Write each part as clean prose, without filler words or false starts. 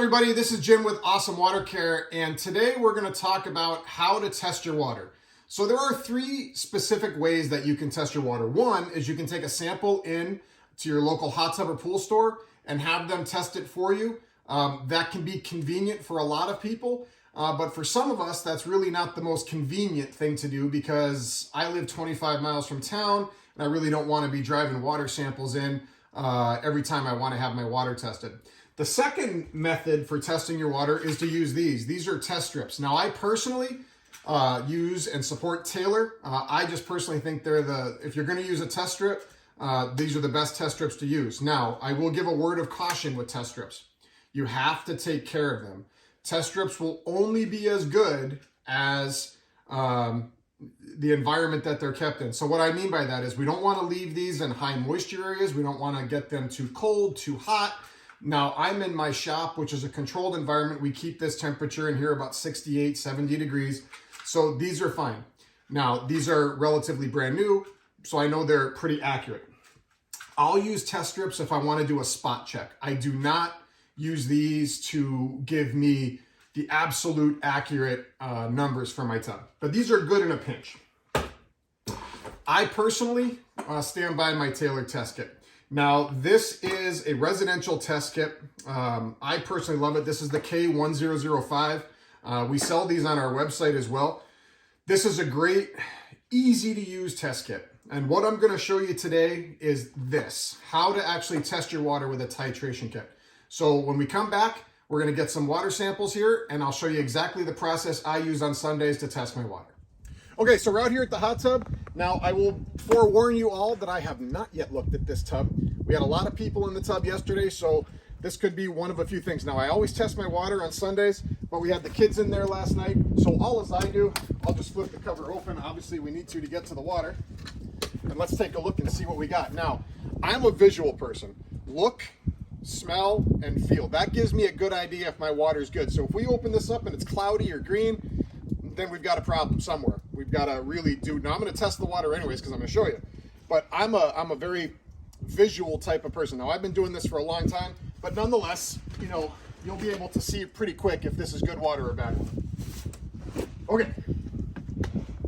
everybody, this is Jim with Ahh-Some Water Care, and today we're going to talk about how to test your water. So there are three specific ways that you can test your water. One is you can take a sample in to your local hot tub or pool store and have them test it for you. That can be convenient for a lot of people, but for some of us, that's really not the most convenient thing to do because I live 25 miles from town and I really don't want to be driving water samples in every time I want to have my water tested. The second method for testing your water is to use these. These are test strips. Now, I personally use and support Taylor. I just personally think if you're going to use a test strip, these are the best test strips to use. Now, I will give a word of caution with test strips. You have to take care of them. Test strips will only be as good as the environment that they're kept in. So what I mean by that is we don't want to leave these in high moisture areas. We don't want to get them too cold, too hot. Now, I'm in my shop, which is a controlled environment. We keep this temperature in here about 68, 70 degrees. So these are fine. Now, these are relatively brand new, so I know they're pretty accurate. I'll use test strips if I want to do a spot check. I do not use these to give me the absolute accurate numbers for my tub, but these are good in a pinch. I personally stand by my Taylor test kit. Now, this is a residential test kit. I personally love it. This is the K1005. We sell these on our website as well. This is a great, easy to use test kit. And what I'm going to show you today is this, how to actually test your water with a titration kit. So when we come back, we're going to get some water samples here, and I'll show you exactly the process I use on Sundays to test my water. Okay, so we're out here at the hot tub. Now, I will forewarn you all that I have not yet looked at this tub. We had a lot of people in the tub yesterday, so this could be one of a few things. Now, I always test my water on Sundays, but we had the kids in there last night. So all as I do, I'll just flip the cover open. Obviously, we need to get to the water. And let's take a look and see what we got. Now, I'm a visual person. Look, smell, and feel. That gives me a good idea if my water's good. So if we open this up and it's cloudy or green, then we've got a problem somewhere. We've got to really do. Now I'm going to test the water anyways because I'm going to show you. But I'm a very visual type of person. Now I've been doing this for a long time, but nonetheless, you know, you'll be able to see pretty quick if this is good water or bad water. Okay,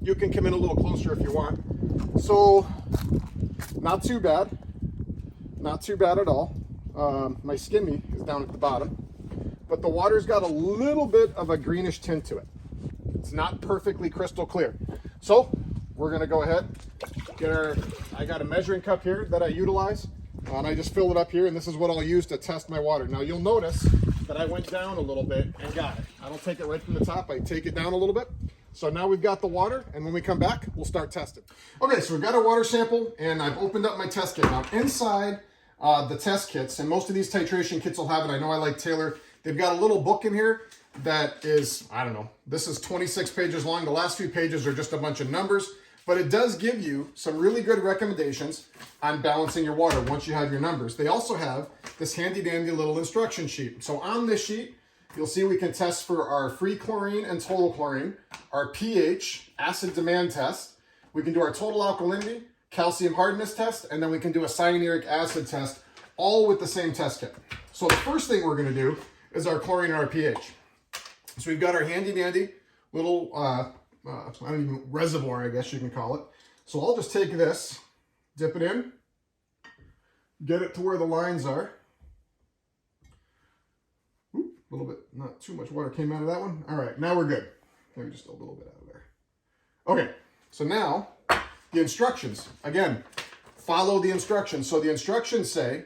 you can come in a little closer if you want. So not too bad, not too bad at all. My skimmy is down at the bottom, but the water's got a little bit of a greenish tint to it. It's not perfectly crystal clear. So we're gonna go ahead, I got a measuring cup here that I utilize, and I just fill it up here, and this is what I'll use to test my water. Now you'll notice that I went down a little bit and got it. I don't take it right from the top, I take it down a little bit. So now we've got the water, and when we come back, we'll start testing. Okay, so we've got our water sample, and I've opened up my test kit. Now inside the test kits, and most of these titration kits will have it, I know I like Taylor, they've got a little book in here that is, I don't know, this is 26 pages long. The last few pages are just a bunch of numbers, but it does give you some really good recommendations on balancing your water once you have your numbers. They also have this handy dandy little instruction sheet. So on this sheet, you'll see we can test for our free chlorine and total chlorine, our pH, acid demand test. We can do our total alkalinity, calcium hardness test, and then we can do a cyanuric acid test, all with the same test kit. So the first thing we're gonna do is our chlorine and our pH. So we've got our handy dandy little, I don't even, reservoir, I guess you can call it. So I'll just take this, dip it in, get it to where the lines are. Oop, a little bit, not too much water came out of that one. All right, now we're good. Maybe just a little bit out of there. Okay, so now the instructions. Again, follow the instructions. So the instructions say,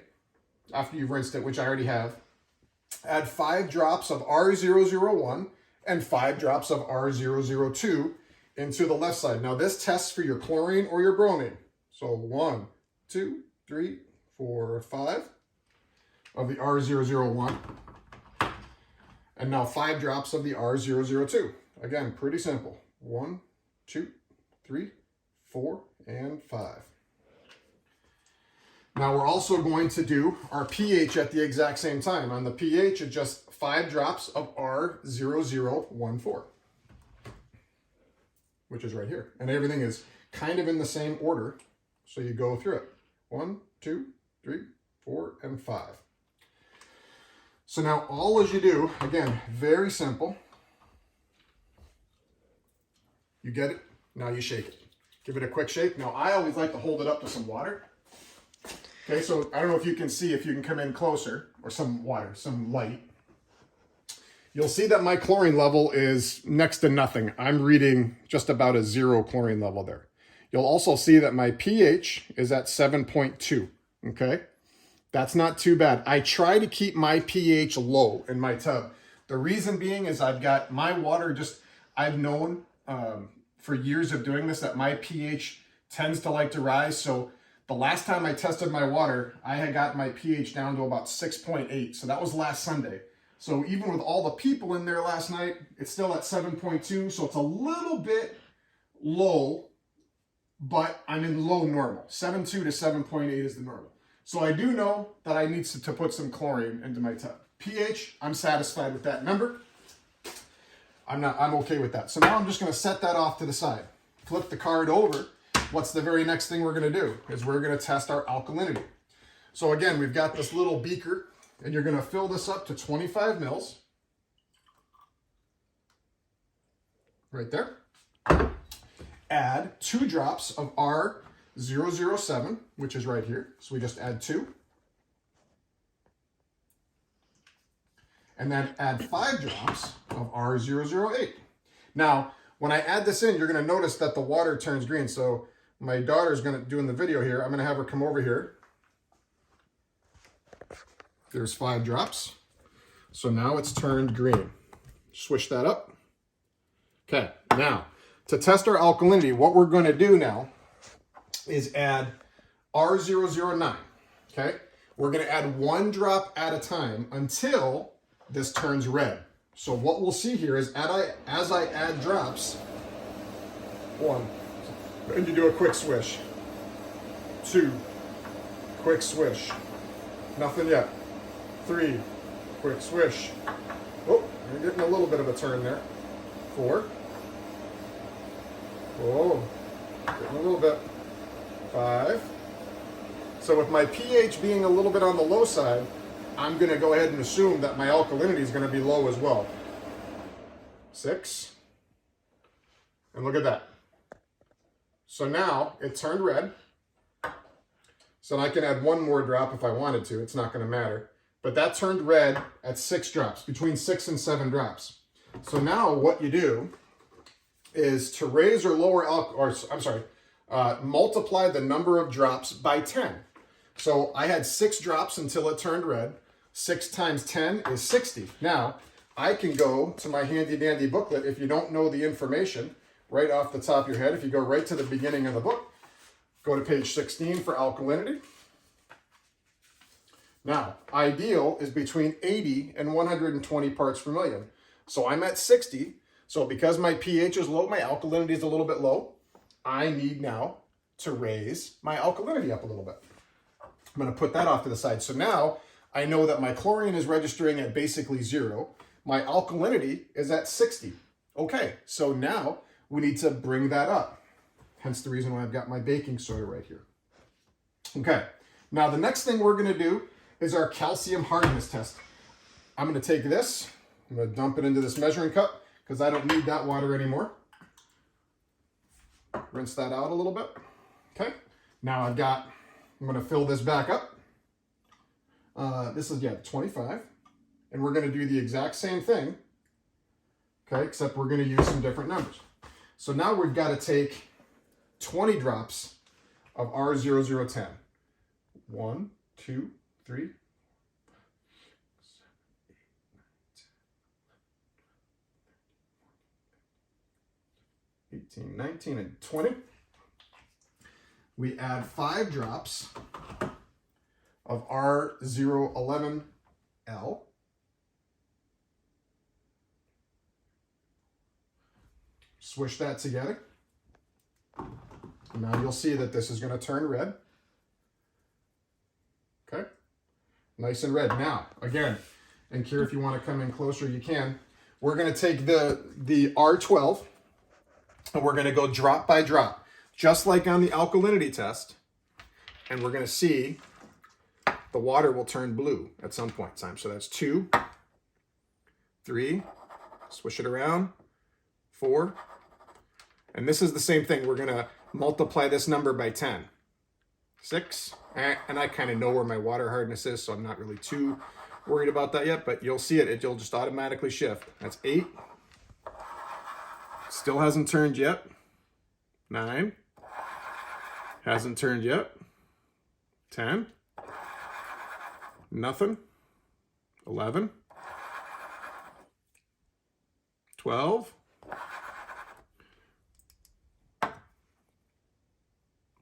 after you've rinsed it, which I already have, add 5 drops of R001 and 5 drops of R002 into the left side. Now this tests for your chlorine or your bromine. So 1, 2, 3, 4, 5 of the R001. And now 5 drops of the R002. Again, pretty simple. 1, 2, 3, 4, and 5. Now we're also going to do our pH at the exact same time. On the pH, it's just 5 drops of R0014, which is right here. And everything is kind of in the same order. So you go through it. 1, 2, 3, 4, and 5. So now all as you do, again, very simple. You get it? Now you shake it. Give it a quick shake. Now I always like to hold it up to some water. Okay, so I don't know if you can see, if you can come in closer, or some water, some light. You'll see that my chlorine level is next to nothing. I'm reading just about a 0 chlorine level there. You'll also see that my pH is at 7.2, okay? That's not too bad. I try to keep my pH low in my tub. The reason being is I've got my water I've known for years of doing this that my pH tends to like to rise. So the last time I tested my water, I had got my pH down to about 6.8. So that was last Sunday. So even with all the people in there last night, it's still at 7.2. So it's a little bit low, but I'm in low normal. 7.2 to 7.8 is the normal. So I do know that I need to put some chlorine into my tub. pH, I'm satisfied with that number. I'm okay with that. So now I'm just gonna set that off to the side. Flip the card over. What's the very next thing we're gonna do? Is we're gonna test our alkalinity. So again, we've got this little beaker, and you're gonna fill this up to 25 mils. Right there. Add 2 drops of R007, which is right here. So we just add 2. And then add 5 drops of R008. Now, when I add this in, you're gonna notice that the water turns green. So my daughter's gonna do in the video here, I'm gonna have her come over here. There's 5 drops. So now it's turned green. Switch that up. Okay, now to test our alkalinity, what we're gonna do now is add R009, okay? We're gonna add 1 drop at a time until this turns red. So what we'll see here is as I add drops, 1, and you do a quick swish, 2, quick swish, nothing yet, 3, quick swish, oh, you're getting a little bit of a turn there, 4, oh, getting a little bit, 5. So with my pH being a little bit on the low side, I'm going to go ahead and assume that my alkalinity is going to be low as well. 6. And look at that. So now it turned red. So I can add 1 more drop if I wanted to. It's not going to matter. But that turned red at 6 drops, between 6 and 7 drops. So now what you do is to raise or lower, multiply the number of drops by 10. So I had 6 drops until it turned red. 6 times 10 is 60. Now, I can go to my handy dandy booklet. If you don't know the information right off the top of your head, if you go right to the beginning of the book, go to page 16 for alkalinity. Now, ideal is between 80 and 120 parts per million. So I'm at 60. So because my pH is low, my alkalinity is a little bit low. I need now to raise my alkalinity up a little bit. I'm going to put that off to the side. So now I know that my chlorine is registering at basically 0. My alkalinity is at 60. Okay, so now we need to bring that up. Hence the reason why I've got my baking soda right here. Okay, now the next thing we're going to do is our calcium hardness test. I'm going to take this, I'm going to dump it into this measuring cup because I don't need that water anymore. Rinse that out a little bit. Okay, now I'm going to fill this back up. This is, 25. And we're going to do the exact same thing, okay, except we're going to use some different numbers. So now we've got to take 20 drops of R0010. 1, 2, 3, 18, 19, and 20. We add 5 drops of R011L. Swish that together. Now you'll see that this is going to turn red. Okay. Nice and red. Now, again, and Kira, if you want to come in closer, you can. We're going to take the R12 and we're going to go drop by drop, just like on the alkalinity test. And we're going to see the water will turn blue at some point in time. So that's 2, 3, swish it around, 4, and this is the same thing. We're gonna multiply this number by 10. 6, and I kind of know where my water hardness is, so I'm not really too worried about that yet, but you'll see it. It'll just automatically shift. That's 8. Still hasn't turned yet. 9. Hasn't turned yet. 10. Nothing. 11. 12.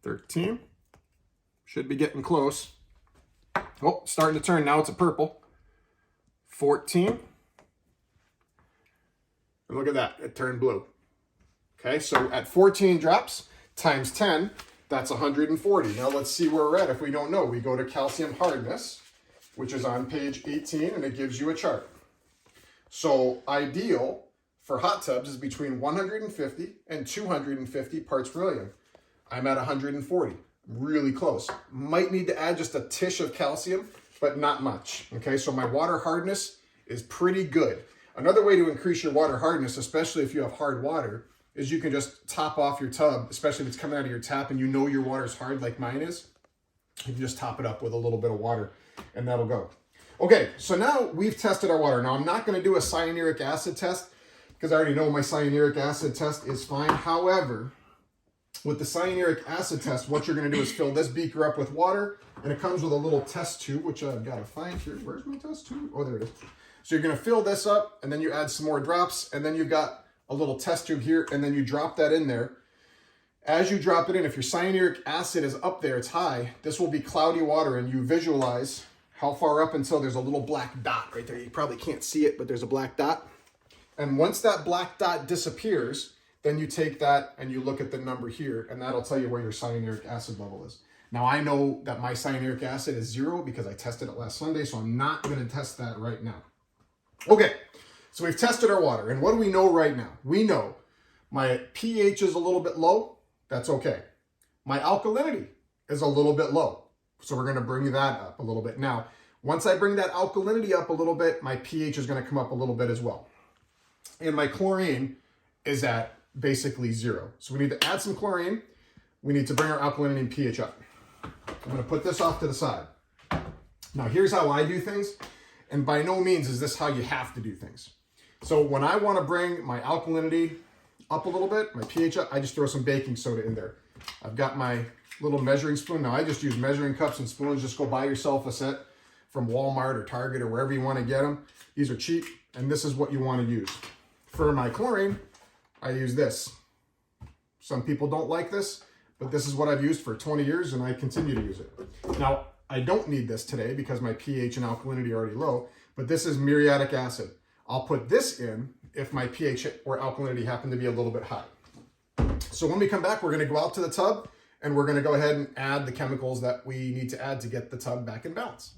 13. Should be getting close. Oh, starting to turn. Now it's a purple. 14. And look at that. It turned blue. Okay, so at 14 drops times 10, that's 140. Now let's see where we're at. If we don't know, we go to calcium hardness, which is on page 18, and it gives you a chart. So ideal for hot tubs is between 150 and 250 parts per million. I'm at 140, really close. Might need to add just a tish of calcium, but not much. Okay, so my water hardness is pretty good. Another way to increase your water hardness, especially if you have hard water, is you can just top off your tub, especially if it's coming out of your tap and you know your water's hard like mine is. You can just top it up with a little bit of water and that'll go. Okay, so now we've tested our water. Now I'm not gonna do a cyanuric acid test because I already know my cyanuric acid test is fine. However, with the cyanuric acid test, what you're gonna do is fill this beaker up with water, and it comes with a little test tube, which I've gotta find here. Where's my test tube? Oh, there it is. So you're gonna fill this up, and then you add some more drops, and then you've got a little test tube here, and then you drop that in there. As you drop it in, if your cyanuric acid is up there, it's high, this will be cloudy water, and you visualize how far up until there's a little black dot right there. You probably can't see it, but there's a black dot. And once that black dot disappears, then you take that and you look at the number here, and that'll tell you where your cyanuric acid level is. Now I know that my cyanuric acid is 0 because I tested it last Sunday, so I'm not gonna test that right now. Okay, so we've tested our water, and what do we know right now? We know my pH is a little bit low, that's okay. My alkalinity is a little bit low, so we're gonna bring that up a little bit. Now, once I bring that alkalinity up a little bit, my pH is gonna come up a little bit as well. And my chlorine is at basically 0. So we need to add some chlorine. We need to bring our alkalinity and pH up. I'm gonna put this off to the side. Now here's how I do things, and by no means is this how you have to do things. So when I wanna bring my alkalinity up a little bit, my pH up, I just throw some baking soda in there. I've got my little measuring spoon. Now I just use measuring cups and spoons. Just go buy yourself a set from Walmart or Target or wherever you wanna get them. These are cheap, and this is what you wanna use. For my chlorine, I use this. Some people don't like this, but this is what I've used for 20 years and I continue to use it. Now, I don't need this today because my pH and alkalinity are already low, but this is muriatic acid. I'll put this in if my pH or alkalinity happen to be a little bit high. So when we come back, we're gonna go out to the tub and we're gonna go ahead and add the chemicals that we need to add to get the tub back in balance.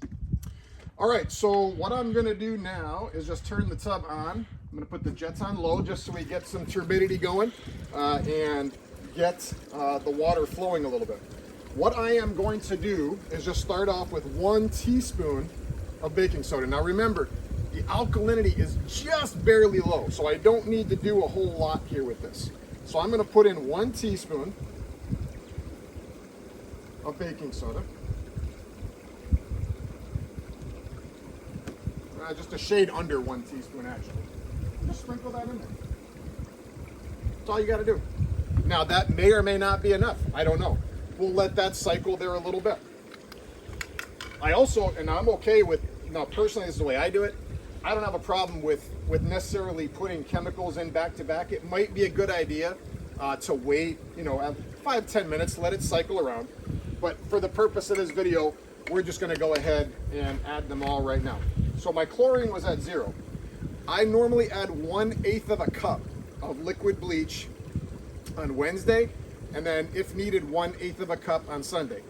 All right, so what I'm gonna do now is just turn the tub on. I'm gonna put the jets on low just so we get some turbidity going and get the water flowing a little bit. What I am going to do is just start off with 1 teaspoon of baking soda. Now remember, the alkalinity is just barely low, so I don't need to do a whole lot here with this. So I'm gonna put in 1 teaspoon of baking soda. Just a shade under 1 teaspoon actually. Just sprinkle that in there. That's all you gotta do. Now that may or may not be enough. I don't know. We'll let that cycle there a little bit. I also, and I'm okay with, now personally this is the way I do it, I don't have a problem with necessarily putting chemicals in back to back. It might be a good idea to wait, 5-10 minutes, let it cycle around. But for the purpose of this video, we're just gonna go ahead and add them all right now. So my chlorine was at 0. I normally add 1/8 of a cup of liquid bleach on Wednesday, and then if needed, 1/8 of a cup on Sunday.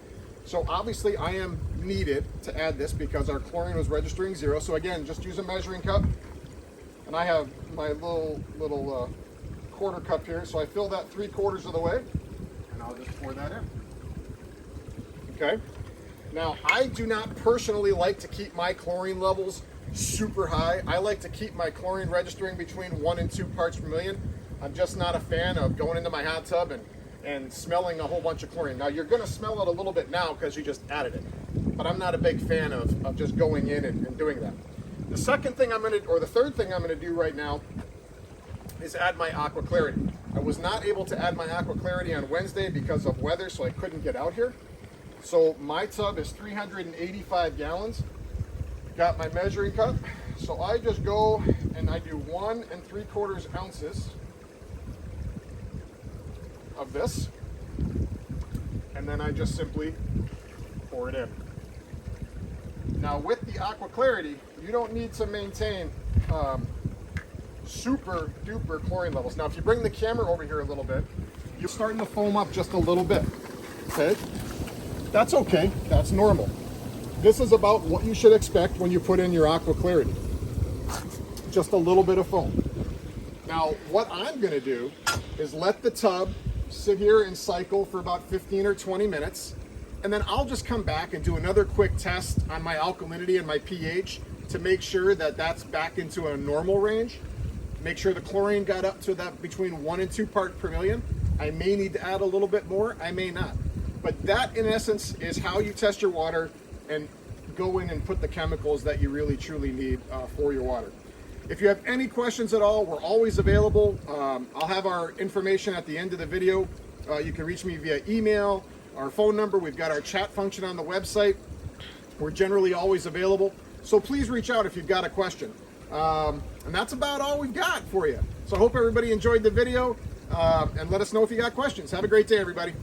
So obviously I am needed to add this because our chlorine was registering 0. So again, just use a measuring cup. And I have my little quarter cup here. So I fill that 3/4 of the way, and I'll just pour that in. Okay. Now, I do not personally like to keep my chlorine levels super high. I like to keep my chlorine registering between 1 and 2 parts per million. I'm just not a fan of going into my hot tub and smelling a whole bunch of chlorine. Now you're gonna smell it a little bit now because you just added it, but I'm not a big fan of just going in and doing that. The second thing the third thing I'm gonna do right now is add my Aqua Clarity. I was not able to add my Aqua Clarity on Wednesday because of weather, so I couldn't get out here. So my tub is 385 gallons. Got my measuring cup. So I just go and I do 1 3/4 ounces of this. And then I just simply pour it in. Now with the Aqua Clarity, you don't need to maintain super duper chlorine levels. Now if you bring the camera over here a little bit, you're starting to foam up just a little bit, okay? That's okay, that's normal. This is about what you should expect when you put in your Aqua Clarity. Just a little bit of foam. Now what I'm gonna do is let the tub sit here and cycle for about 15 or 20 minutes, and then I'll just come back and do another quick test on my alkalinity and my pH to make sure that that's back into a normal range. Make sure the chlorine got up to that between 1 and 2 parts per million. I may need to add a little bit more, I may not. But that in essence is how you test your water and go in and put the chemicals that you really truly need for your water. If you have any questions at all, we're always available. I'll have our information at the end of the video. You can reach me via email, our phone number. We've got our chat function on the website. We're generally always available. So please reach out if you've got a question. And that's about all we've got for you. So I hope everybody enjoyed the video, and let us know if you got questions. Have a great day, everybody.